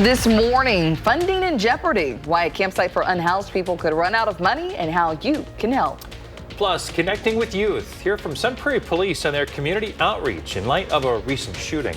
This morning, funding in jeopardy, why a campsite for unhoused people could run out of money and how you can help. Plus, connecting with youth. Hear from Sun Prairie Police on their community outreach in light of a recent shooting.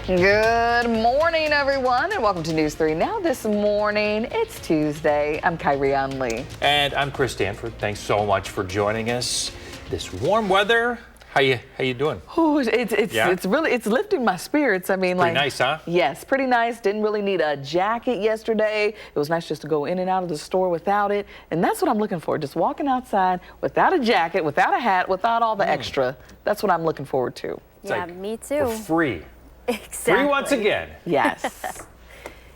Good morning, everyone, and welcome to News 3 Now. This morning, it's Tuesday. I'm Kyrie Lee. And I'm Chris Stanford. Thanks so much for joining us. This warm weather. How you doing? Oh, it's lifting my spirits. I mean, pretty nice, huh? Yes, pretty nice. Didn't really need a jacket yesterday. It was nice just to go in and out of the store without it. And that's what I'm looking for. Just walking outside without a jacket, without a hat, without all the extra. That's what I'm looking forward to. It's yeah, like me too. We're free. Exactly. Free once again. Yes.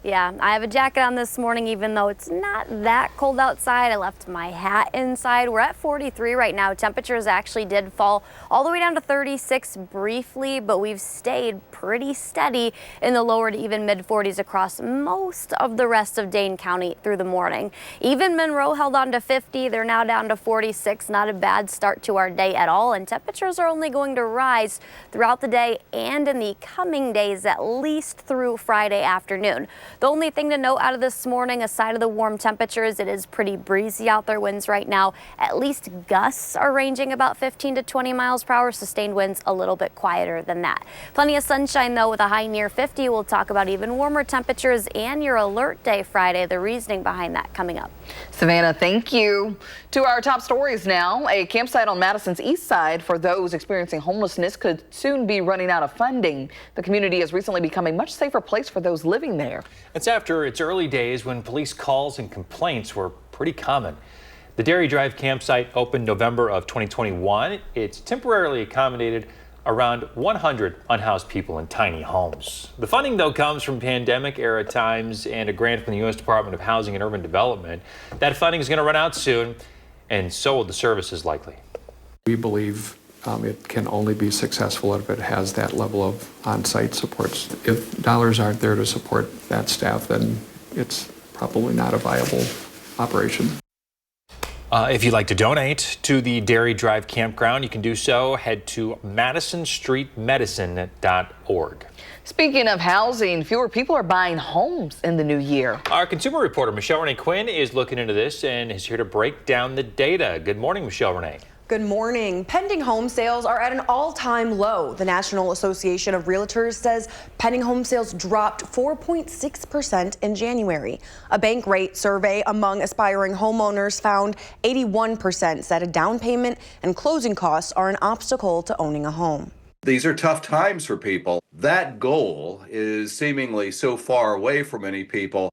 Yeah, I have a jacket on this morning, even though it's not that cold outside. I left my hat inside. We're at 43 right now. Temperatures actually did fall all the way down to 36 briefly, but we've stayed pretty steady in the lower to even mid 40s across most of the rest of Dane County through the morning. Even Monroe held on to 50. They're now down to 46. Not a bad start to our day at all. And temperatures are only going to rise throughout the day and in the coming days, at least through Friday afternoon. The only thing to note out of this morning, aside of the warm temperatures, it is pretty breezy out there. Winds right now, at least gusts are ranging about 15 to 20 miles per hour. Sustained winds a little bit quieter than that. Plenty of sunshine though, with a high near 50. We'll talk about even warmer temperatures and your alert day Friday, the reasoning behind that coming up. Savannah, thank you. To our top stories now. A campsite on Madison's east side for those experiencing homelessness could soon be running out of funding. The community has recently become a much safer place for those living there. It's after its early days when police calls and complaints were pretty common. The Dairy Drive campsite opened November of 2021. It's temporarily accommodated around 100 unhoused people in tiny homes. The funding, though, comes from pandemic-era times and a grant from the U.S. Department of Housing and Urban Development. That funding is going to run out soon, and so will the services likely. We believe it can only be successful if it has that level of on-site supports. If dollars aren't there to support that staff, then it's probably not a viable operation. If you'd like to donate to the Dairy Drive campground, you can do so. Head to MadisonStreetMedicine.org. Speaking of housing, fewer people are buying homes in the new year. Our consumer reporter, Michelle Renee Quinn, is looking into this and is here to break down the data. Good morning, Michelle Renee. Good morning. Pending home sales are at an all-time low. The National Association of Realtors says pending home sales dropped 4.6% in January. A bank rate survey among aspiring homeowners found 81% said a down payment and closing costs are an obstacle to owning a home. These are tough times for people. That goal is seemingly so far away from many people.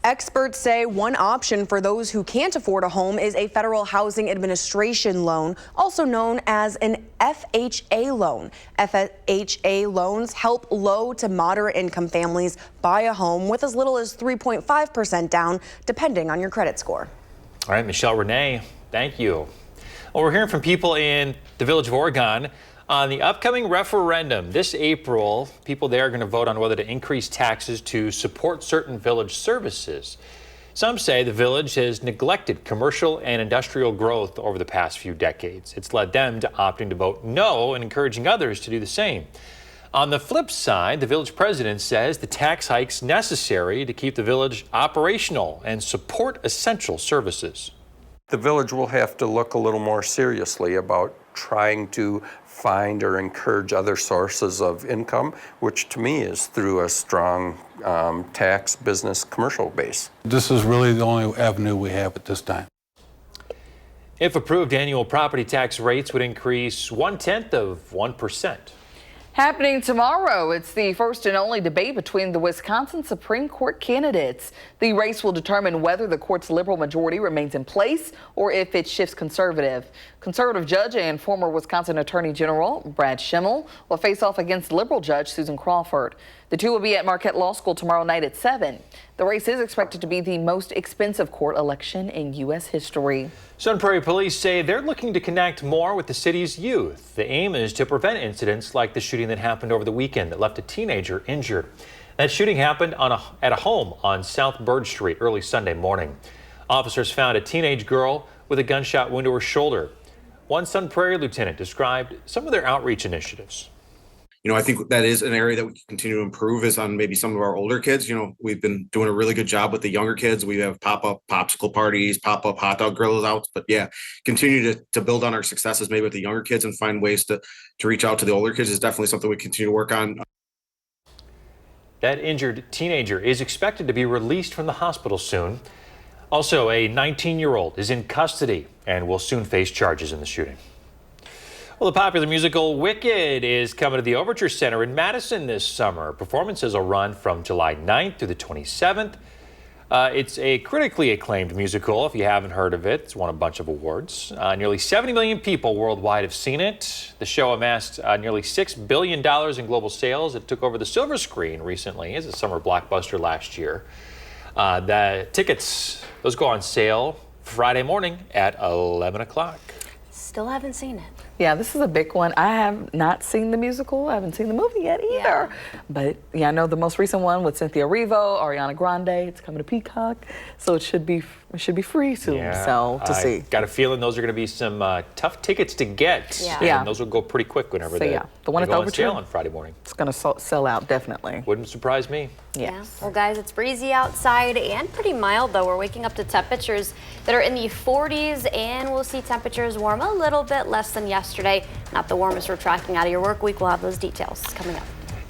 Experts say one option for those who can't afford a home is a Federal Housing Administration loan, also known as an FHA loan. FHA loans help low to moderate income families buy a home with as little as 3.5% down, depending on your credit score. All right, Michelle Renee, thank you. Well, we're hearing from people in the Village of Oregon on the upcoming referendum. This April, people there are going to vote on whether to increase taxes to support certain village services. Some say the village has neglected commercial and industrial growth over the past few decades. It's led them to opting to vote no and encouraging others to do the same. On the flip side, the village president says the tax hike's necessary to keep the village operational and support essential services. The village will have to look a little more seriously about trying to find or encourage other sources of income, which to me is through a strong tax, business, commercial base. This is really the only avenue we have at this time. If approved, annual property tax rates would increase 0.1%. Happening tomorrow, it's the first and only debate between the Wisconsin Supreme Court candidates. The race will determine whether the court's liberal majority remains in place or if it shifts conservative. Conservative judge and former Wisconsin Attorney General Brad Schimel will face off against liberal judge Susan Crawford. The two will be at Marquette Law School tomorrow night at 7. The race is expected to be the most expensive court election in U.S. history. Sun Prairie police say they're looking to connect more with the city's youth. The aim is to prevent incidents like the shooting that happened over the weekend that left a teenager injured. That shooting happened at a home on South Bird Street early Sunday morning. Officers found a teenage girl with a gunshot wound to her shoulder. One Sun Prairie lieutenant described some of their outreach initiatives. I think that is an area that we can continue to improve is on maybe some of our older kids. We've been doing a really good job with the younger kids. We have pop-up popsicle parties, pop-up hot dog grills out, but yeah, continue to build on our successes maybe with the younger kids and find ways to reach out to the older kids is definitely something we continue to work on. That injured teenager is expected to be released from the hospital soon. Also, a 19-year-old is in custody and will soon face charges in the shooting. Well, the popular musical Wicked is coming to the Overture Center in Madison this summer. Performances will run from July 9th through the 27th. It's a critically acclaimed musical. If you haven't heard of it, it's won a bunch of awards. Nearly 70 million people worldwide have seen it. The show amassed nearly $6 billion in global sales. It took over the silver screen recently as a summer blockbuster last year. The tickets, those go on sale Friday morning at 11 o'clock. Still haven't seen it. Yeah, this is a big one. I have not seen the musical. I haven't seen the movie yet either. Yeah. But yeah, I know the most recent one with Cynthia Erivo, Ariana Grande. It's coming to Peacock, so it should be free soon. Yeah, So to see. Got a feeling those are going to be some tough tickets to get. Yeah. And those will go pretty quick whenever So, they the one at go the on Overture sale on Friday morning. It's going to sell out definitely. Wouldn't surprise me. Yes. Well, guys, it's breezy outside and pretty mild, though. We're waking up to temperatures that are in the 40s, and we'll see temperatures warm a little bit less than yesterday. Not the warmest we're tracking out of your work week. We'll have those details coming up.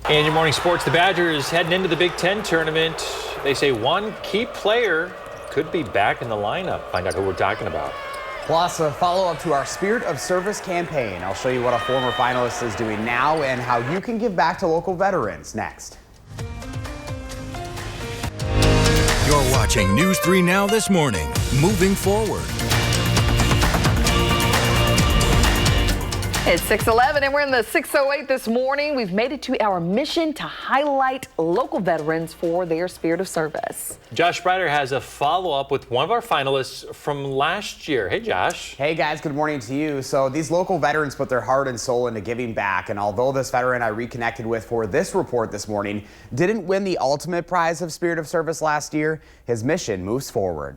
And your morning sports, the Badgers heading into the Big Ten tournament. They say one key player could be back in the lineup. Find out who we're talking about. Plus, a follow-up to our Spirit of Service campaign. I'll show you what a former finalist is doing now and how you can give back to local veterans next. You're watching News 3 Now this morning. Moving forward. It's 6:11 and we're in the 608 this morning. We've made it to our mission to highlight local veterans for their spirit of service. Josh Sprider has a follow-up with one of our finalists from last year. Hey, Josh. Hey, guys. Good morning to you. So these local veterans put their heart and soul into giving back. And although this veteran I reconnected with for this report this morning didn't win the ultimate prize of Spirit of Service last year, his mission moves forward.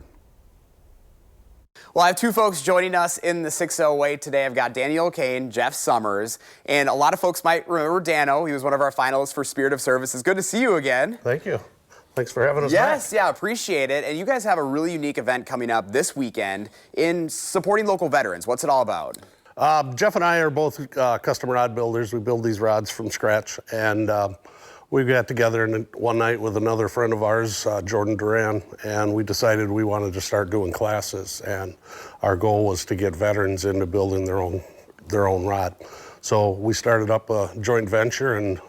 Well, I have two folks joining us in the 608 today. I've got Daniel Kane, Jeff Summers, and a lot of folks might remember Dano. He was one of our finalists for Spirit of Service. It's good to see you again. Thank you. Thanks for having us Yes, back. yeah, appreciate it. And you guys have a really unique event coming up this weekend in supporting local veterans. What's it all about? Jeff and I are both custom rod builders. We build these rods from scratch, and we got together one night with another friend of ours, Jordan Duran, and we decided we wanted to start doing classes. And our goal was to get veterans into building their own rod. So we started up a joint venture, and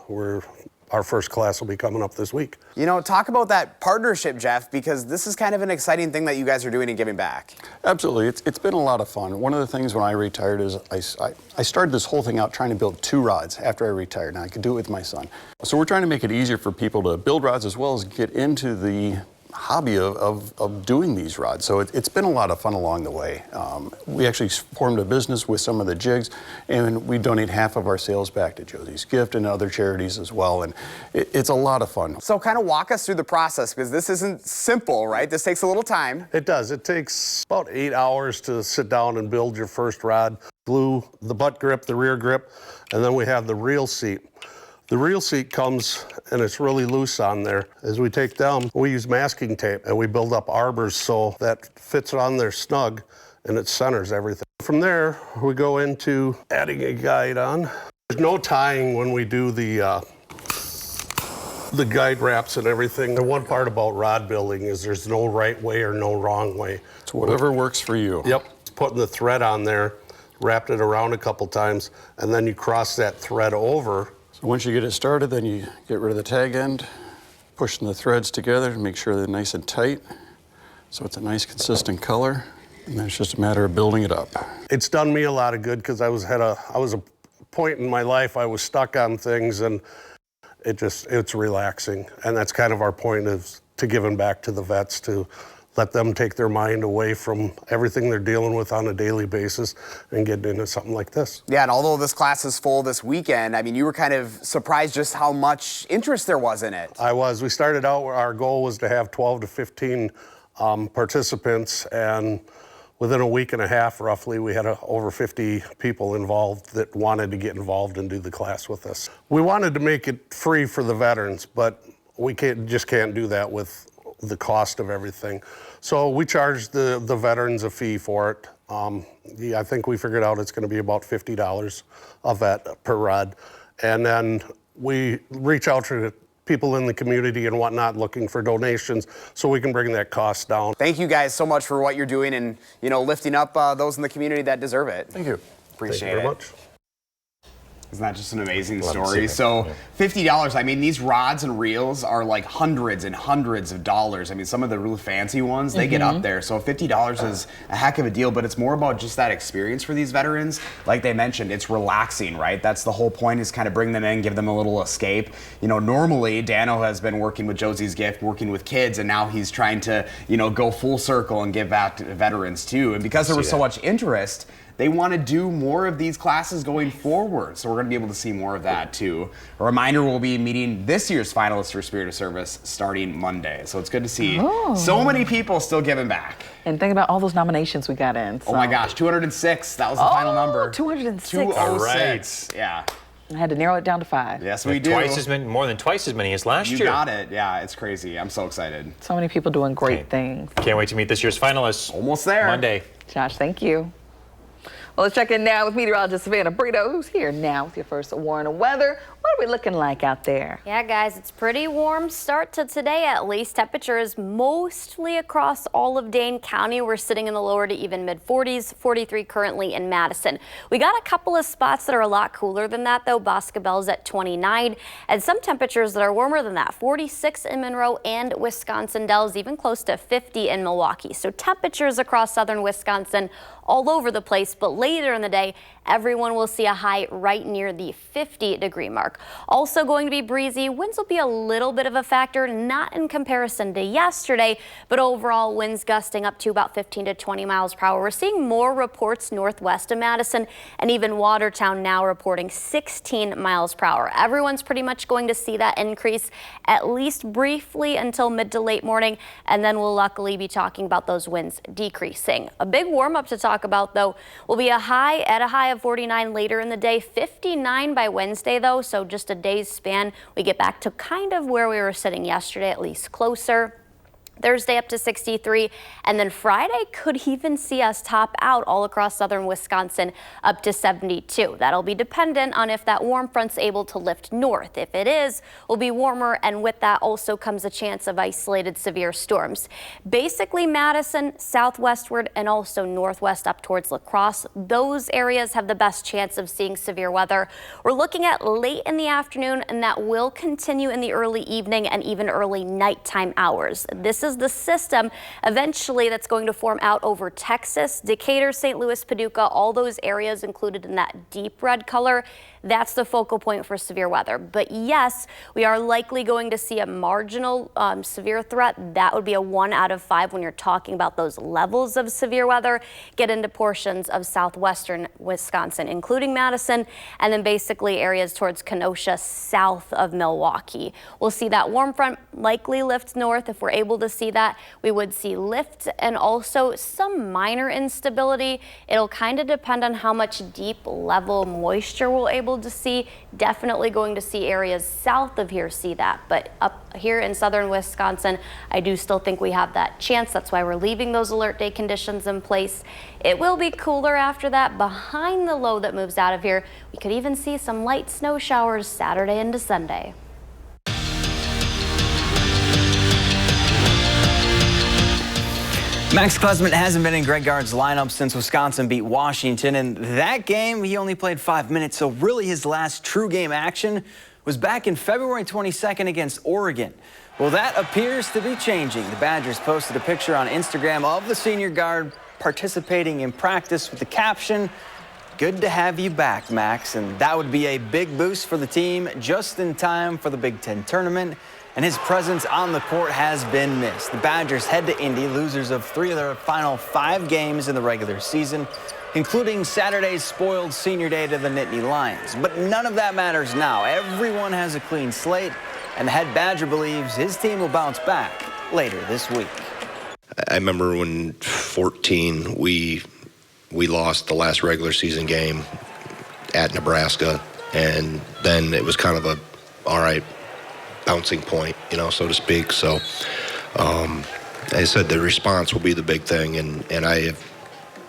our first class will be coming up this week. You know, talk about that partnership, Jeff, because this is kind of an exciting thing that you guys are doing and giving back. Absolutely. It's been a lot of fun. One of the things when I retired is I started this whole thing out trying to build two rods after I retired, and I could do it with my son. So we're trying to make it easier for people to build rods as well as get into the hobby of doing these rods. So it's been a lot of fun along the way. We actually formed a business with some of the jigs, and we donate half of our sales back to Josie's Gift and other charities as well, and it's a lot of fun. So kind of walk us through the process, because this isn't simple, right? This takes a little time. It does. It takes about 8 hours to sit down and build your first rod. Glue the butt grip, the rear grip, and then we have the reel seat. The reel seat comes and it's really loose on there. As we take down, we use masking tape and we build up arbors so that fits on there snug and it centers everything. From there, we go into adding a guide on. There's no tying when we do the guide wraps and everything. The one part about rod building is there's no right way or no wrong way. It's whatever works for you. Yep, putting the thread on there, wrapped it around a couple times, and then you cross that thread over. So once you get it started, then you get rid of the tag end, pushing the threads together to make sure they're nice and tight. So it's a nice consistent color, and then it's just a matter of building it up. It's done me a lot of good because I was a point in my life I was stuck on things, and it's relaxing. And that's kind of our point of to giving back to the vets, to let them take their mind away from everything they're dealing with on a daily basis and get into something like this. Yeah, and although this class is full this weekend, I mean, you were kind of surprised just how much interest there was in it. I was. We started out, our goal was to have 12 to 15 participants, and within a week and a half, roughly, we had over 50 people involved that wanted to get involved and do the class with us. We wanted to make it free for the veterans, but we just can't do that with the cost of everything. So we charged the veterans a fee for it. I think we figured out it's going to be about $50 of that per rod. And then we reach out to people in the community and whatnot looking for donations so we can bring that cost down. Thank you guys so much for what you're doing and, lifting up those in the community that deserve it. Thank you. Appreciate Thank you very it. much. Isn't that just an amazing story? So $50, I mean, these rods and reels are like hundreds and hundreds of dollars. I mean, some of the really fancy ones, they get up there. So $50 is a heck of a deal, but it's more about just that experience for these veterans. Like they mentioned, it's relaxing, right? That's the whole point, is kind of bring them in, give them a little escape. Normally Dano has been working with Josie's Gift, working with kids, and now he's trying to, go full circle and give back to veterans too. And because there was so much interest, they want to do more of these classes going forward. So we're going to be able to see more of that too. A reminder, we'll be meeting this year's finalists for Spirit of Service starting Monday. So it's good to see so many people still giving back. And think about all those nominations we got in. So. Oh my gosh, 206. That was the final number. 206. 206. All right. Yeah. I had to narrow it down to 5. Yes, we do. More than twice as many as last year. You got it. Yeah, it's crazy. I'm so excited. So many people doing great things. Can't wait to meet this year's finalists. Almost there. Monday. Josh, thank you. Well, let's check in now with meteorologist Savannah Brito, who's here now with your first warning of weather. What are we looking like out there? Yeah, guys, it's pretty warm start to today at least. Temperatures mostly across all of Dane County. We're sitting in the lower to even mid-40s, 43 currently in Madison. We got a couple of spots that are a lot cooler than that, though. Boscobel's at 29, and some temperatures that are warmer than that, 46 in Monroe and Wisconsin Dells, even close to 50 in Milwaukee. So temperatures across southern Wisconsin all over the place, but later in the day, everyone will see a high right near the 50-degree mark. Also going to be breezy. Winds will be a little bit of a factor, not in comparison to yesterday, but overall winds gusting up to about 15 to 20 miles per hour. We're seeing more reports northwest of Madison, and even Watertown now reporting 16 miles per hour. Everyone's pretty much going to see that increase at least briefly until mid to late morning, and then we'll luckily be talking about those winds decreasing. A big warm-up to talk about, though, will be a high of 49 later in the day, 59 by Wednesday, though, so just a day's span. We get back to kind of where we were sitting yesterday, at least closer. Thursday up to 63, and then Friday could even see us top out all across southern Wisconsin up to 72. That'll be dependent on if that warm front's able to lift north. If it is, we'll be warmer, and with that also comes a chance of isolated severe storms. Basically Madison, southwestward, and also northwest up towards La Crosse. Those areas have the best chance of seeing severe weather. We're looking at late in the afternoon, and that will continue in the early evening and even early nighttime hours. This is the system eventually that's going to form out over Texas, Decatur, St. Louis, Paducah, all those areas included in that deep red color. That's the focal point for severe weather. But yes, we are likely going to see a marginal severe threat. That would be a 1 out of 5 when you're talking about those levels of severe weather. Get into portions of southwestern Wisconsin, including Madison, and then basically areas towards Kenosha, south of Milwaukee. We'll see that warm front likely lift north. If we're able to see that, we would see lift and also some minor instability. It'll kind of depend on how much deep level moisture we'll able to see. Definitely going to see areas south of here see that, but up here in southern Wisconsin, I do still think we have that chance. That's why we're leaving those alert day conditions in place. It will be cooler after that. Behind the low that moves out of here, we could even see some light snow showers Saturday into Sunday. Max Klesmit hasn't been in Greg Gard's lineup since Wisconsin beat Washington. In that game, he only played 5 minutes, so really his last true game action was back in February 22nd against Oregon. Well, that appears to be changing. The Badgers posted a picture on Instagram of the senior guard participating in practice with the caption, "Good to have you back, Max." And that would be a big boost for the team just in time for the Big Ten tournament. And his presence on the court has been missed. The Badgers head to Indy, losers of 3 of their final 5 games in the regular season, including Saturday's spoiled senior day to the Nittany Lions. But none of that matters now. Everyone has a clean slate, and the head Badger believes his team will bounce back later this week. I remember when 4 2014, we lost the last regular season game at Nebraska, and then it was kind of a all right bouncing point, so to speak. So as I said, the response will be the big thing, and I have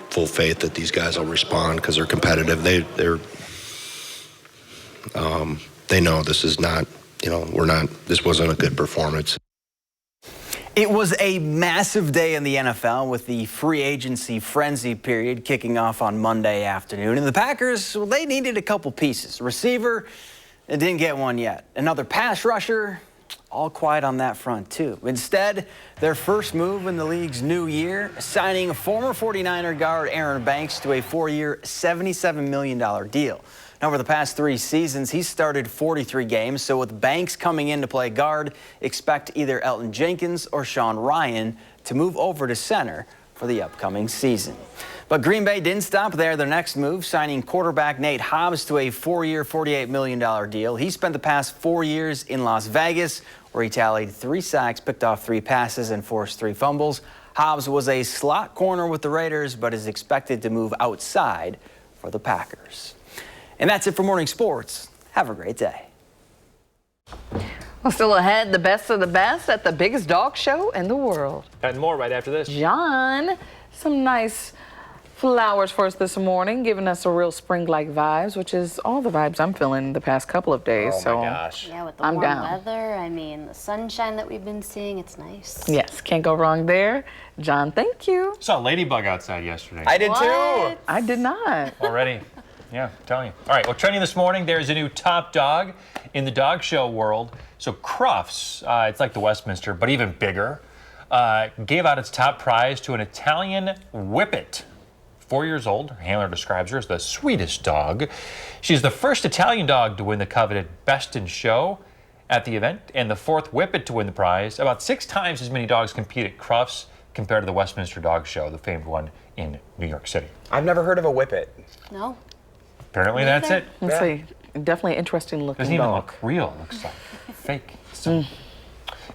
full faith that these guys will respond because they're competitive. They know this is not, this wasn't a good performance. It was a massive day in the NFL with the free agency frenzy period kicking off on Monday afternoon. And the Packers, well, they needed a couple pieces. Receiver, they didn't get one yet. Another pass rusher, all quiet on that front too. Instead, their first move in the league's new year, signing former 49er guard Aaron Banks to a 4-year, $77 million deal. Now, over the past 3 seasons, he's started 43 games, so with Banks coming in to play guard, expect either Elton Jenkins or Sean Ryan to move over to center for the upcoming season. But Green Bay didn't stop there. Their next move, signing quarterback Nate Hobbs to a 4-year, $48 million deal. He spent the past 4 years in Las Vegas, where he tallied 3 sacks, picked off 3 passes, and forced 3 fumbles. Hobbs was a slot corner with the Raiders, but is expected to move outside for the Packers. And that's it for Morning Sports. Have a great day. Well, still ahead, the best of the best at the biggest dog show in the world. And more right after this. John, some nice flowers for us this morning, giving us a real spring-like vibes, which is all the vibes I'm feeling the past couple of days. Oh so my gosh. Yeah, with the I'm warm down. weather, I mean, the sunshine that we've been seeing, it's nice. Yes, can't go wrong there. John, thank you. Saw a ladybug outside yesterday. I did too. I did not. Already. Yeah, I'm telling you. All right, well, trending this morning, there's a new top dog in the dog show world. So Crufts, it's like the Westminster, but even bigger, gave out its top prize to an Italian Whippet. 4 years old, her handler describes her as the sweetest dog. She's the first Italian dog to win the coveted Best in Show at the event, and the 4th Whippet to win the prize. About 6 times as many dogs compete at Crufts compared to the Westminster Dog Show, the famed one in New York City. I've never heard of a Whippet. No. Apparently that's it. Let's see. Definitely interesting looking Doesn't even dog. look real. It looks like fake. So,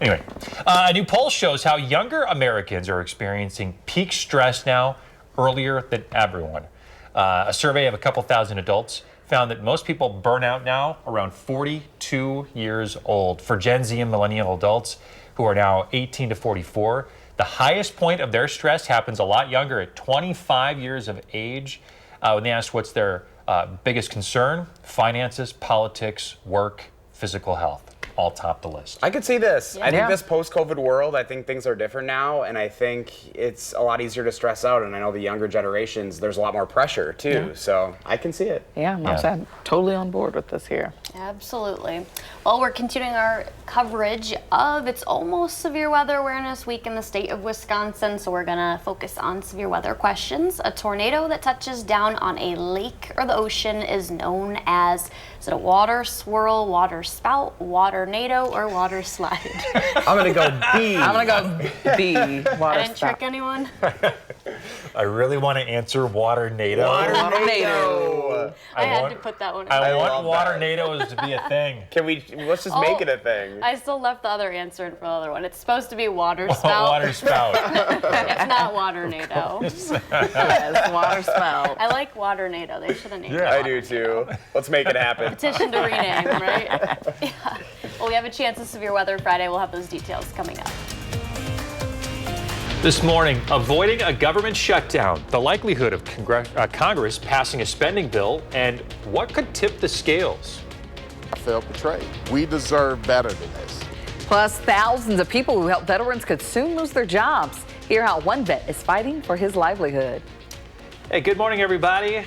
anyway, a new poll shows how younger Americans are experiencing peak stress now earlier than everyone. A survey of a couple thousand adults found that most people burn out now around 42 years old. For Gen Z and millennial adults who are now 18 to 44, the highest point of their stress happens a lot younger, at 25 years of age. When they asked what's their biggest concern, finances, politics, work, physical health, all top the list. I could see this. Yeah. I think this post-COVID world, I think things are different now, and I think it's a lot easier to stress out. And I know the younger generations, there's a lot more pressure too. Yeah. So I can see it. Yeah, I'm totally on board with this here. Absolutely. Well, we're continuing our coverage of It's Almost Severe Weather Awareness Week in the state of Wisconsin, so we're going to focus on severe weather questions. A tornado that touches down on a lake or the ocean is known as, is it a water swirl, water spout, water tornado, or water slide? I'm going to go B. I'm going to go B. Water I didn't trick anyone? I really want to answer water-nado. Water-nado. I had to put that one in. I want water-nados to be a thing. Let's just make it a thing. I still left the other answer in for the other one. It's supposed to be water spout. Water spout. It's not water-nado. Yes, water spout. I like water-nado. They should have named it. I do too. Let's make it happen. Petition to rename, right? Yeah. Well, we have a chance of severe weather Friday. We'll have those details coming up. This morning, avoiding a government shutdown, the likelihood of Congress passing a spending bill, and what could tip the scales. I felt betrayed. We deserve better than this. Plus, thousands of people who help veterans could soon lose their jobs. Hear how one vet is fighting for his livelihood. Hey, good morning, everybody.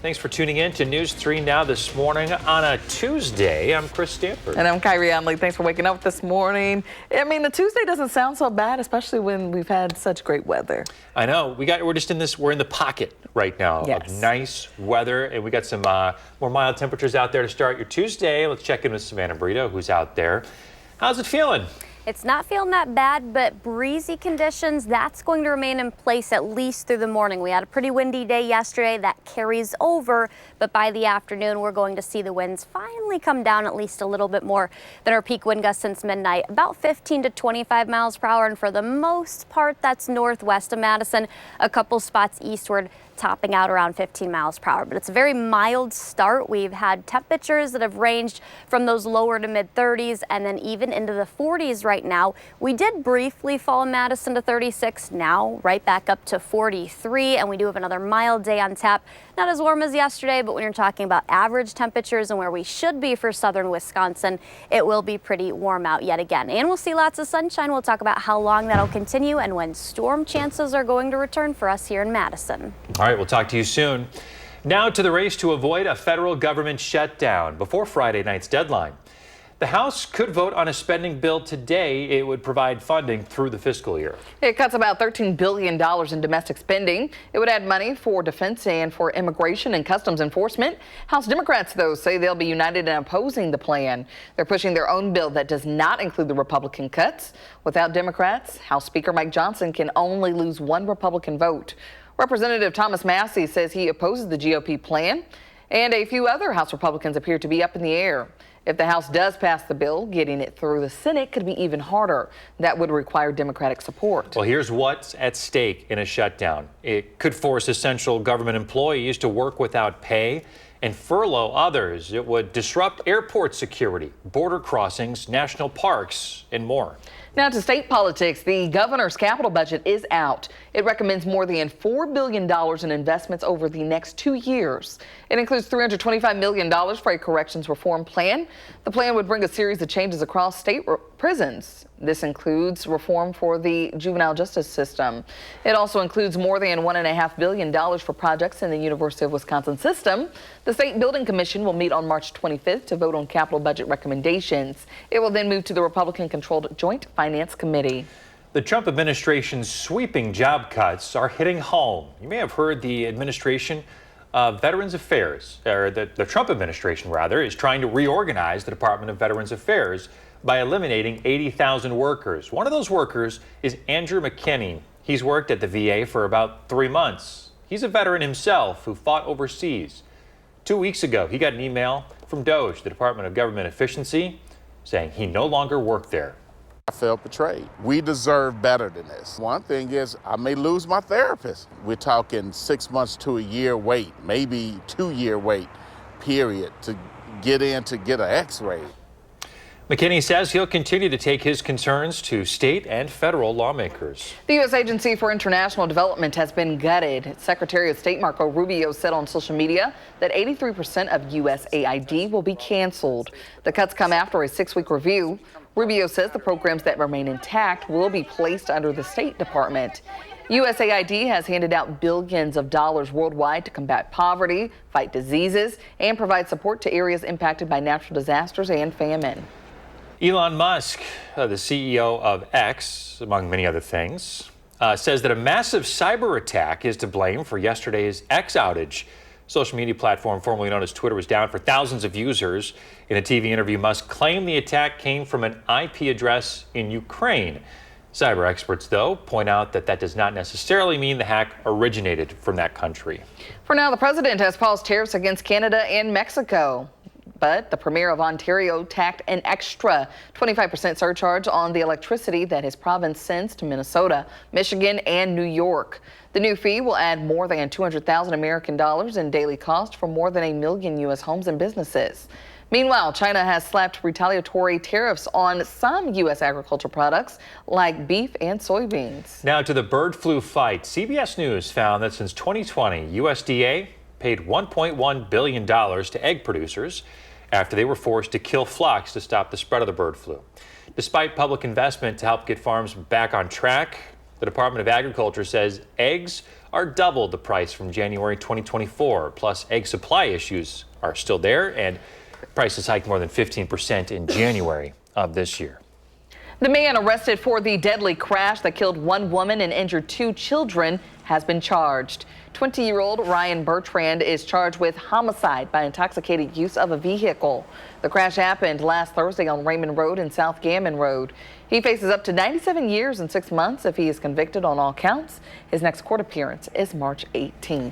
Thanks for tuning in to News 3 Now this morning on a Tuesday. I'm Chris Stanford. And I'm Kyrie Onley. Thanks for waking up this morning. I mean, the Tuesday doesn't sound so bad, especially when we've had such great weather. I know. We're just in this, we're in the pocket right now of nice weather, and we got some more mild temperatures out there to start your Tuesday. Let's check in with Savannah Brito, who's out there. How's it feeling? It's not feeling that bad, but breezy conditions, that's going to remain in place at least through the morning. We had a pretty windy day yesterday that carries over, but by the afternoon, we're going to see the winds finally come down at least a little bit more than our peak wind gusts since midnight, about 15 to 25 miles per hour. And for the most part, that's northwest of Madison, a couple spots eastward, topping out around 15 miles per hour. But it's a very mild start. We've had temperatures that have ranged from those lower to mid 30s and then even into the 40s right now. We did briefly fall in Madison to 36, now right back up to 43, and we do have another mild day on tap. Not as warm as yesterday, but when you're talking about average temperatures and where we should be for southern Wisconsin, it will be pretty warm out yet again. And we'll see lots of sunshine. We'll talk about how long that'll continue and when storm chances are going to return for us here in Madison. All right, we'll talk to you soon. Now to the race to avoid a federal government shutdown before Friday night's deadline. The House could vote on a spending bill today. It would provide funding through the fiscal year. It cuts about $13 billion in domestic spending. It would add money for defense and for immigration and customs enforcement. House Democrats, though, say they'll be united in opposing the plan. They're pushing their own bill that does not include the Republican cuts. Without Democrats, House Speaker Mike Johnson can only lose one Republican vote. Representative Thomas Massey says he opposes the GOP plan, and a few other House Republicans appear to be up in the air. If the House does pass the bill, getting it through the Senate could be even harder. That would require Democratic support. Well, here's what's at stake in a shutdown. It could force essential government employees to work without pay and furlough others. It would disrupt airport security, border crossings, national parks, and more. Now to state politics, the governor's capital budget is out. It recommends more than $4 billion in investments over the next 2 years. It includes $325 million for a corrections reform plan. The plan would bring a series of changes across state prisons. This includes reform for the juvenile justice system. It also includes more than $1.5 billion for projects in the University of Wisconsin system. The State Building Commission will meet on March 25th to vote on capital budget recommendations. It will then move to the Republican-controlled Joint Finance Committee. The Trump administration's sweeping job cuts are hitting home. You may have heard the administration Veterans Affairs, or the Trump administration rather, is trying to reorganize the Department of Veterans Affairs by eliminating 80,000 workers. One of those workers is Andrew McKinney. He's worked at the VA for about 3 months. He's a veteran himself who fought overseas. 2 weeks ago, he got an email from DOGE, the Department of Government Efficiency, saying he no longer worked there. I felt betrayed. We deserve better than this. One thing is I may lose my therapist. We're talking 6 months to a year wait, maybe 2-year wait period to get in to get an x-ray. McKinney says he'll continue to take his concerns to state and federal lawmakers. The U.S. Agency for International Development has been gutted. Secretary of State Marco Rubio said on social media that 83% of USAID will be canceled. The cuts come after a 6-week review. Rubio says the programs that remain intact will be placed under the State Department. USAID has handed out billions of dollars worldwide to combat poverty, fight diseases, and provide support to areas impacted by natural disasters and famine. Elon Musk, the CEO of X, among many other things, says that a massive cyber attack is to blame for yesterday's X outage. Social media platform formerly known as Twitter was down for thousands of users. In a TV interview, Musk claimed the attack came from an IP address in Ukraine. Cyber experts, though, point out that that does not necessarily mean the hack originated from that country. For now, the president has paused tariffs against Canada and Mexico. But the premier of Ontario tacked an extra 25% surcharge on the electricity that his province sends to Minnesota, Michigan, and New York. The new fee will add more than $200,000 American dollars in daily cost for more than 1 million U.S. homes and businesses. Meanwhile, China has slapped retaliatory tariffs on some U.S. agricultural products like beef and soybeans. Now to the bird flu fight. CBS News found that since 2020, USDA paid $1.1 billion to egg producers after they were forced to kill flocks to stop the spread of the bird flu. Despite public investment to help get farms back on track, the Department of Agriculture says eggs are double the price from January 2024. Plus, egg supply issues are still there, and prices hiked more than 15% in January of this year. The man arrested for the deadly crash that killed 1 woman and injured 2 children has been charged. 20-year-old Ryan Bertrand is charged with homicide by intoxicated use of a vehicle. The The crash happened last Thursday on Raymond Road and South Gammon Road. He faces up to 97 years and 6 months if he is convicted on all counts. His next court appearance is March 18th.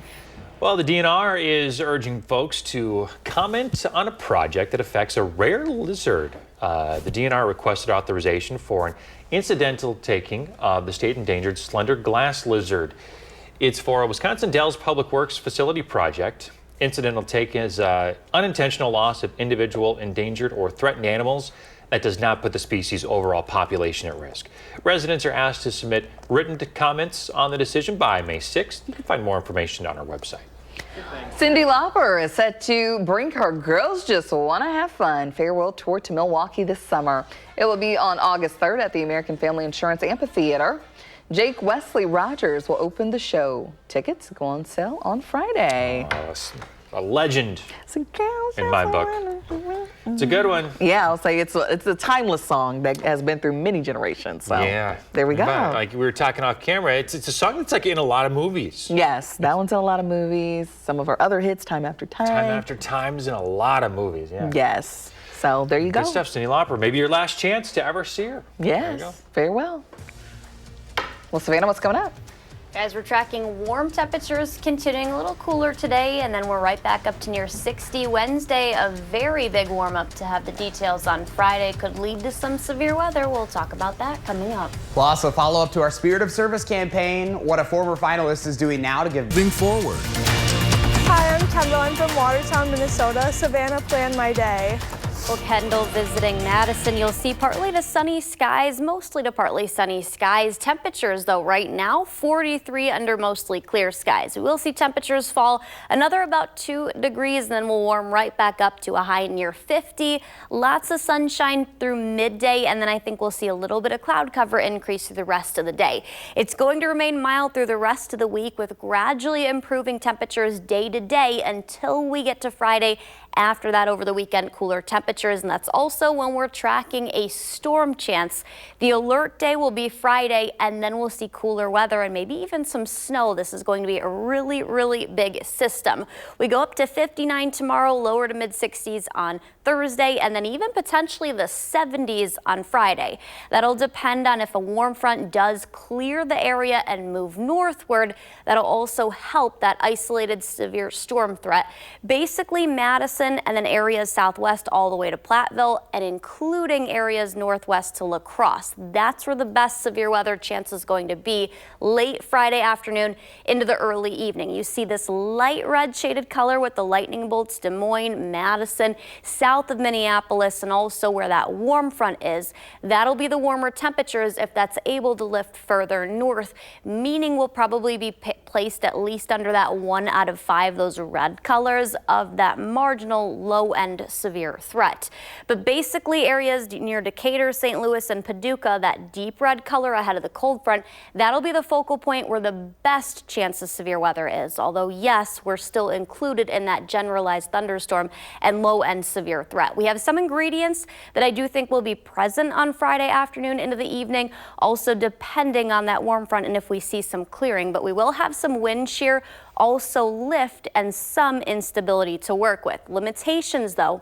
Well, the DNR is urging folks to comment on a project that affects a rare lizard. The DNR requested authorization for an incidental taking of the state endangered slender glass lizard. It's for a Wisconsin Dells Public Works facility project. Incidental take is unintentional loss of individual endangered or threatened animals that does not put the species' overall population at risk. Residents are asked to submit written comments on the decision by May 6th. You can find more information on our website. Cyndi Lauper is set to bring her Girls Just Wanna Have Fun farewell tour to Milwaukee this summer. It will be on August 3rd at the American Family Insurance Amphitheater. Jake Wesley Rogers will open the show. Tickets go on sale on Friday. A legend in my book. It's a good one. Yeah, I'll say it's a timeless song that has been through many generations. So yeah, there we go. Like we were talking off camera, it's a song that's like in a lot of movies. Yes, that one's in a lot of movies. Some of our other hits, Time After Time. Time After Time's in a lot of movies. Yeah. Yes. So there you go. Good stuff, Cyndi Lauper. Maybe your last chance to ever see her. Yes. Very well. Well, Savannah, what's coming up? Guys, we're tracking warm temperatures continuing a little cooler today, and then we're right back up to near 60 Wednesday. A very big warm up to have the details on Friday could lead to some severe weather. We'll talk about that coming up. Plus, a follow up to our Spirit of Service campaign, what a former finalist is doing now to give. Moving forward. Hi, I'm Kendall. I'm from Watertown, Minnesota. Savannah planned my day. Well, Kendall visiting Madison, you'll see partly to sunny skies, mostly to partly sunny skies. Temperatures, though, right now, 43 under mostly clear skies. We will see temperatures fall another about 2 degrees, and then we'll warm right back up to a high near 50. Lots of sunshine through midday, and then I think we'll see a little bit of cloud cover increase through the rest of the day. It's going to remain mild through the rest of the week with gradually improving temperatures day to day until we get to Friday. After that, over the weekend, cooler temperatures, and that's also when we're tracking a storm chance. The alert day will be Friday, and then we'll see cooler weather and maybe even some snow. This is going to be a really, really big system. We go up to 59 tomorrow, lower to mid 60s on Thursday, and then even potentially the 70s on Friday. That'll depend on if a warm front does clear the area and move northward. That'll also help that isolated severe storm threat. Basically, Madison and then areas southwest all the way to Platteville, and including areas northwest to La Crosse. That's where the best severe weather chance is going to be late Friday afternoon into the early evening. You see this light red shaded color with the lightning bolts, Des Moines, Madison, south of Minneapolis, and also where that warm front is. That'll be the warmer temperatures if that's able to lift further north, meaning we'll probably be placed at least under that 1 out of 5, those red colors of that marginal low-end severe threat. But basically areas near Decatur, St. Louis, and Paducah, that deep red color ahead of the cold front, that'll be the focal point where the best chance of severe weather is. Although, yes, we're still included in that generalized thunderstorm and low-end severe threat. We have some ingredients that I do think will be present on Friday afternoon into the evening, also depending on that warm front and if we see some clearing. But we will have some wind shear, also lift, and some instability to work with. Limitations, though,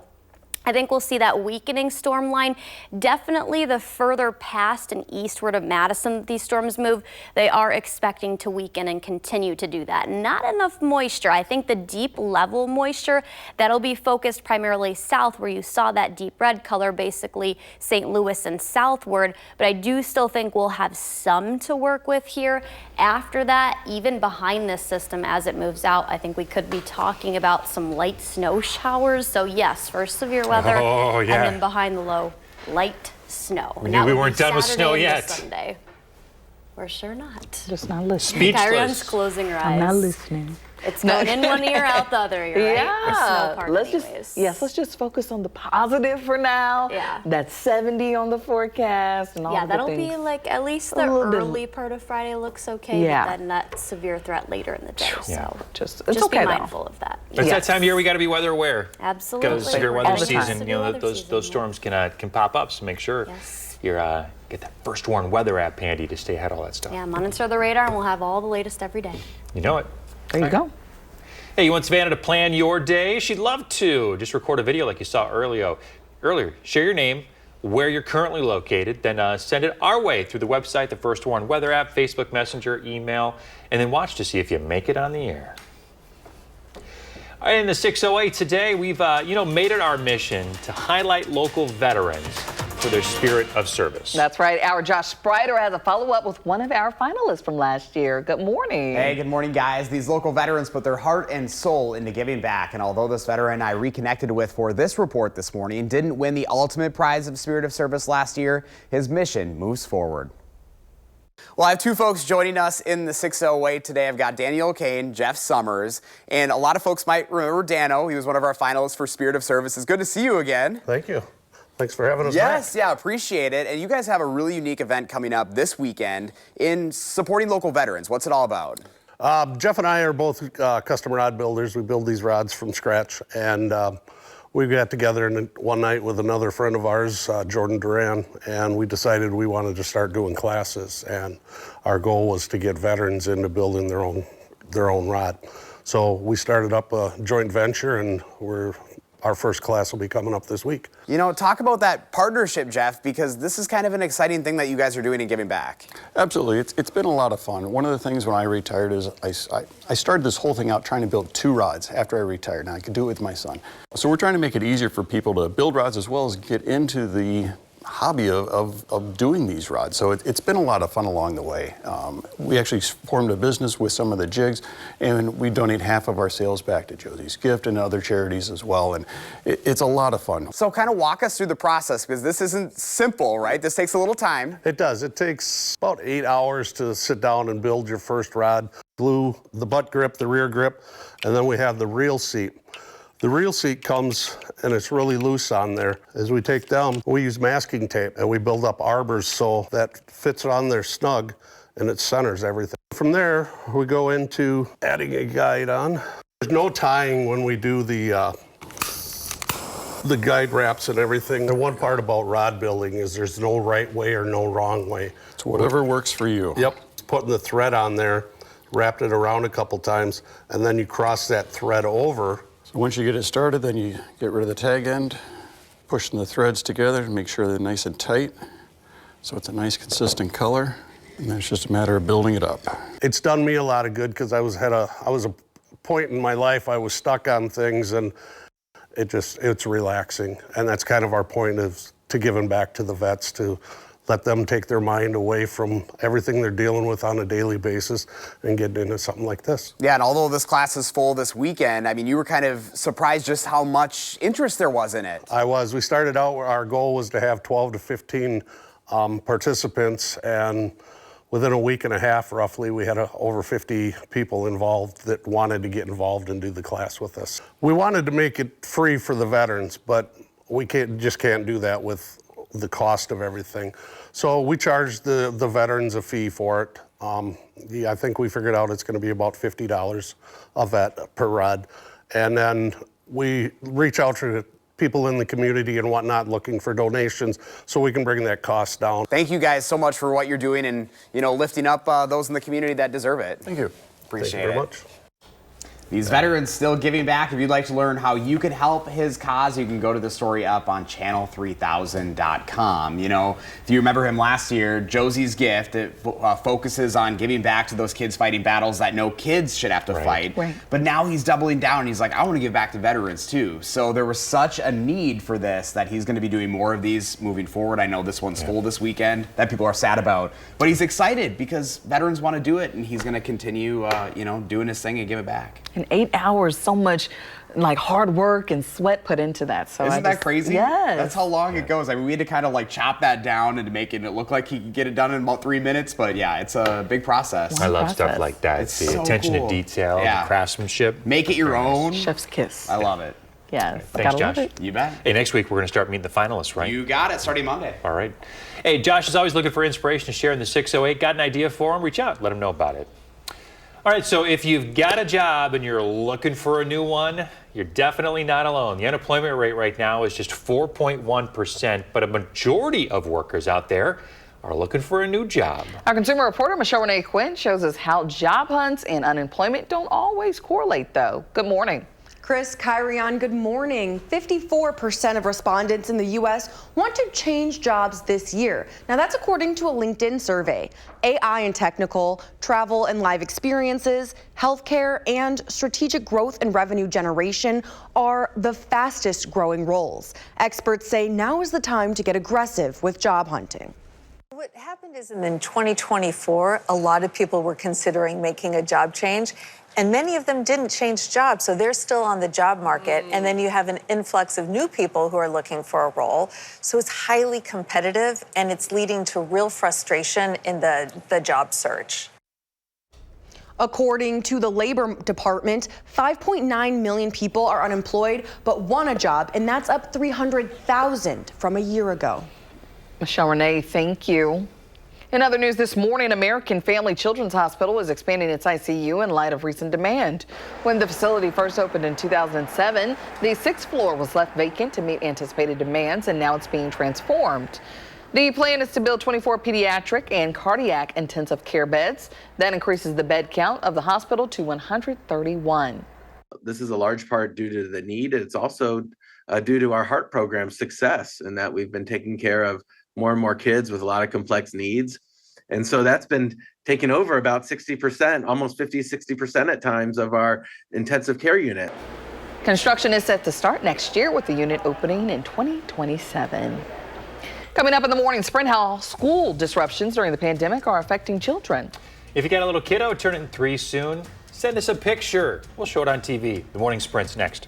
I think we'll see that weakening storm line. Definitely the further past and eastward of Madison these storms move, they are expecting to weaken and continue to do that. Not enough moisture. I think the deep level moisture, that'll be focused primarily south where you saw that deep red color, basically St. Louis and southward. But I do still think we'll have some to work with here. After that, even behind this system as it moves out, I think we could be talking about some light snow showers. So yes, for severe weather, and then behind the low, light snow. We knew we weren't done with snow yet. Sunday. We're sure not. Just not listening. Speechless. Kyron's closing her eyes. I'm not listening. It's going in one ear, out the other ear, right? Yeah. Let's just focus on the positive for now. Yeah. That's 70 on the forecast and all the that'll things. be like at least the early part of Friday looks okay, but then that severe threat later in the day. So just be mindful of that. It's that time of year we got to be weather aware. Absolutely. Because severe weather season, those storms can pop up. So make sure you're get that first warn weather app handy to stay ahead of all that stuff. Yeah, monitor the radar, and we'll have all the latest every day. You know it. There you go. Hey, you want Savannah to plan your day? She'd love to. Just record a video like you saw earlier. earlier, share your name, where you're currently located, then send it our way through the website, the First Warn Weather app, Facebook Messenger, email, and then watch to see if you make it on the air. In the 608 today, we've made it our mission to highlight local veterans for their spirit of service. That's right. Our Josh Sprider has a follow-up with one of our finalists from last year. Good morning. Hey, good morning, guys. These local veterans put their heart and soul into giving back. And although this veteran I reconnected with for this report this morning didn't win the ultimate prize of spirit of service last year, his mission moves forward. Well, I have two folks joining us in the 608 today. I've got Daniel Kane, Jeff Summers, and a lot of folks might remember Dano. He was one of our finalists for Spirit of Service. It's good to see you again. Thank you. Thanks for having us Yes, back. yeah, appreciate it. And you guys have a really unique event coming up this weekend in supporting local veterans. What's it all about? Jeff and I are both custom rod builders. We build these rods from scratch, and we got together one night with another friend of ours, Jordan Duran, and we decided we wanted to start doing classes. And our goal was to get veterans into building their own rod. So we started up a joint venture, and our first class will be coming up this week. You know, talk about that partnership, Jeff, because this is kind of an exciting thing that you guys are doing and giving back. Absolutely. It's been a lot of fun. One of the things when I retired is I started this whole thing out trying to build 2 rods after I retired. Now I could do it with my son. So we're trying to make it easier for people to build rods as well as get into the hobby of doing these rods. So it's been a lot of fun along the way. We actually formed a business with some of the jigs, and we donate half of our sales back to Josie's Gift and other charities as well, and it's a lot of fun. So kind of walk us through the process, because this isn't simple, right? This takes a little time. It does. It takes about 8 hours to sit down and build your first rod. Glue the butt grip, the rear grip, and then we have the reel seat. The reel seat comes and it's really loose on there. As we take down, we use masking tape and we build up arbors so that fits on there snug and it centers everything. From there, we go into adding a guide on. There's no tying when we do the guide wraps and everything. The one part about rod building is there's no right way or no wrong way. It's whatever works for you. Yep, putting the thread on there, wrapped it around a couple times, and then you cross that thread over. Once you get it started, then you get rid of the tag end, pushing the threads together to make sure they're nice and tight, so it's a nice consistent color, and then it's just a matter of building it up. It's done me a lot of good because I was a point in my life I was stuck on things, and it's relaxing, and that's kind of our point to giving back to the vets, to let them take their mind away from everything they're dealing with on a daily basis and get into something like this. Yeah, and although this class is full this weekend, I mean, you were kind of surprised just how much interest there was in it. I was. We started out, our goal was to have 12 to 15 participants, and within a week and a half, roughly, we had over 50 people involved that wanted to get involved and do the class with us. We wanted to make it free for the veterans, but we just can't do that with the cost of everything. So we charged the veterans a fee for it. I think we figured out it's going to be about $50 of that per rod. And then we reach out to people in the community and whatnot looking for donations so we can bring that cost down. Thank you guys so much for what you're doing and, lifting up those in the community that deserve it. Thank you. Appreciate Thank you very it. much. These veterans still giving back. If you'd like to learn how you can help his cause, you can go to the story up on channel3000.com. If you remember him last year, Josie's Gift, it focuses on giving back to those kids fighting battles that no kids should have to fight. Right. But now he's doubling down. He's like, I want to give back to veterans too. So there was such a need for this that he's going to be doing more of these moving forward. I know this one's full this weekend that people are sad about, but he's excited because veterans want to do it, and he's going to continue, doing his thing and give it back. In 8 hours, so much hard work and sweat put into that. So Isn't that crazy? Yes. That's how long it goes. I mean, we had to kind of chop that down and to make it look like he could get it done in about 3 minutes. But yeah, it's a big process. I love stuff like that. It's the so attention cool. to detail, Yeah. the craftsmanship. Make it your own. Chef's kiss. I love it. Yes. Thanks, Gotta love Josh. it. You bet. Hey, next week we're going to start meeting the finalists, right? You got it. Starting Monday. All right. Hey, Josh is always looking for inspiration to share in the 608. Got an idea for him? Reach out. Let him know about it. All right, so if you've got a job and you're looking for a new one, you're definitely not alone. The unemployment rate right now is just 4.1%, but a majority of workers out there are looking for a new job. Our consumer reporter, Michelle Renee Quinn, shows us how job hunts and unemployment don't always correlate, though. Good morning. Chris, Kyrion, good morning. 54% of respondents in the U.S. want to change jobs this year. Now, that's according to a LinkedIn survey. AI and technical, travel and live experiences, healthcare, and strategic growth and revenue generation are the fastest growing roles. Experts say now is the time to get aggressive with job hunting. What happened is in 2024, a lot of people were considering making a job change. And many of them didn't change jobs, so they're still on the job market. And then you have an influx of new people who are looking for a role. So it's highly competitive, and it's leading to real frustration in the job search. According to the Labor Department, 5.9 million people are unemployed but want a job, and that's up 300,000 from a year ago. Michelle Renee, thank you. In other news this morning, American Family Children's Hospital is expanding its ICU in light of recent demand. When the facility first opened in 2007, the 6th floor was left vacant to meet anticipated demands, and now it's being transformed. The plan is to build 24 pediatric and cardiac intensive care beds. That increases the bed count of the hospital to 131. This is a large part due to the need. It's also due to our heart program success, in that we've been taking care of more and more kids with a lot of complex needs. And so that's been taken over about 60%, almost 50-60% at times of our intensive care unit. Construction is set to start next year, with the unit opening in 2027. Coming up in the morning, Sprint, how school disruptions during the pandemic are affecting children. If you got a little kiddo turning 3 soon, send us a picture. We'll show it on TV. The morning Sprint's next.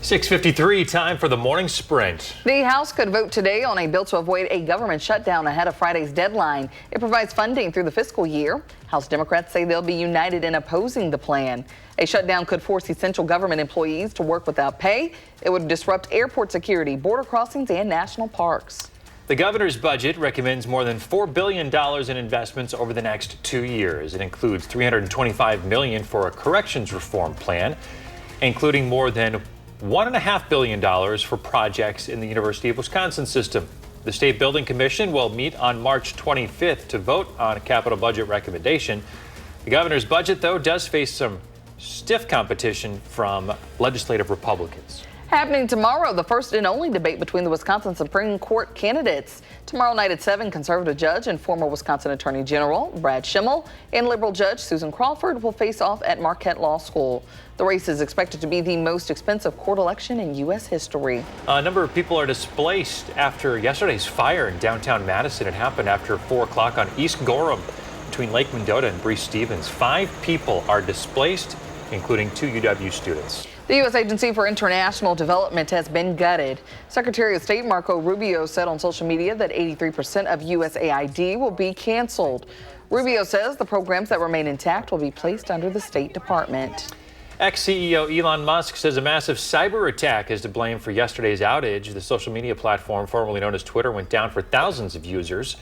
6:53, time for the morning Sprint. The House could vote today on a bill to avoid a government shutdown ahead of Friday's deadline. It provides funding through the fiscal year. House Democrats say they'll be united in opposing the plan. A shutdown could force essential government employees to work without pay. It would disrupt airport security, border crossings, and national parks. The governor's budget recommends more than $4 billion in investments over the next 2 years. It includes $325 million for a corrections reform plan, including more than $1.5 billion for projects in the University of Wisconsin system. The State Building Commission will meet on March 25th to vote on a capital budget recommendation. The governor's budget, though, does face some stiff competition from legislative Republicans. Happening tomorrow, the first and only debate between the Wisconsin Supreme Court candidates. Tomorrow night at 7, conservative judge and former Wisconsin Attorney General Brad Schimmel and liberal judge Susan Crawford will face off at Marquette Law School. The race is expected to be the most expensive court election in U.S. history. A number of people are displaced after yesterday's fire in downtown Madison. It happened after 4 o'clock on East Gorham between Lake Mendota and Breese Stevens. 5 people are displaced, including 2 UW students. The U.S. Agency for International Development has been gutted. Secretary of State Marco Rubio said on social media that 83% of USAID will be canceled. Rubio says the programs that remain intact will be placed under the State Department. Ex-CEO Elon Musk says a massive cyber attack is to blame for yesterday's outage. The social media platform formerly known as Twitter went down for thousands of users.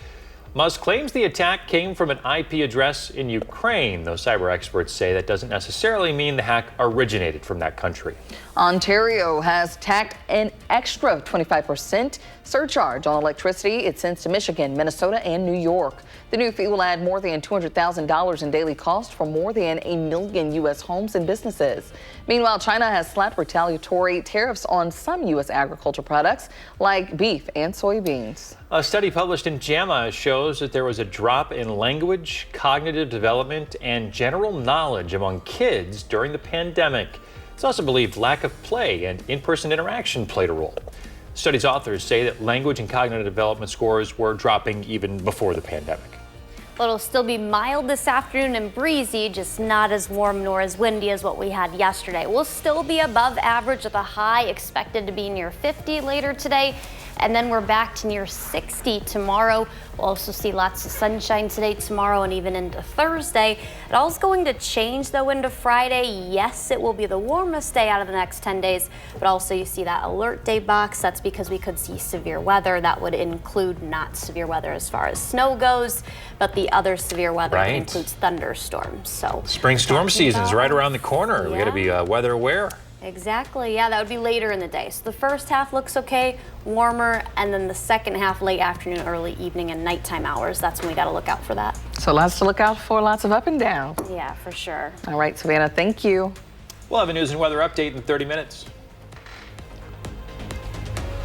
Musk claims the attack came from an IP address in Ukraine, though cyber experts say that doesn't necessarily mean the hack originated from that country. Ontario has tacked an extra 25% surcharge on electricity it sends to Michigan, Minnesota, and New York. The new fee will add more than $200,000 in daily cost for more than 1 million U.S. homes and businesses. Meanwhile, China has slapped retaliatory tariffs on some U.S. agriculture products like beef and soybeans. A study published in JAMA shows that there was a drop in language, cognitive development, and general knowledge among kids during the pandemic. It's also believed lack of play and in-person interaction played a role. The study's authors say that language and cognitive development scores were dropping even before the pandemic. It'll still be mild this afternoon and breezy, just not as warm nor as windy as what we had yesterday. We'll still be above average with a high expected to be near 50 later today. And then we're back to near 60 tomorrow. We'll also see lots of sunshine today, tomorrow, and even into Thursday. It all's going to change, though, into Friday. Yes, it will be the warmest day out of the next 10 days, but also you see that alert day box. That's because we could see severe weather. That would include not severe weather as far as snow goes, but the other severe weather that includes thunderstorms. So spring storm season's right around the corner. We got to be weather aware. Exactly, yeah, that would be later in the day. So the first half looks okay, warmer, and then the second half, late afternoon, early evening, and nighttime hours. That's when we got to look out for that. So lots to look out for, lots of up and down. Yeah, for sure. All right, Savannah, thank you. We'll have a news and weather update in 30 minutes.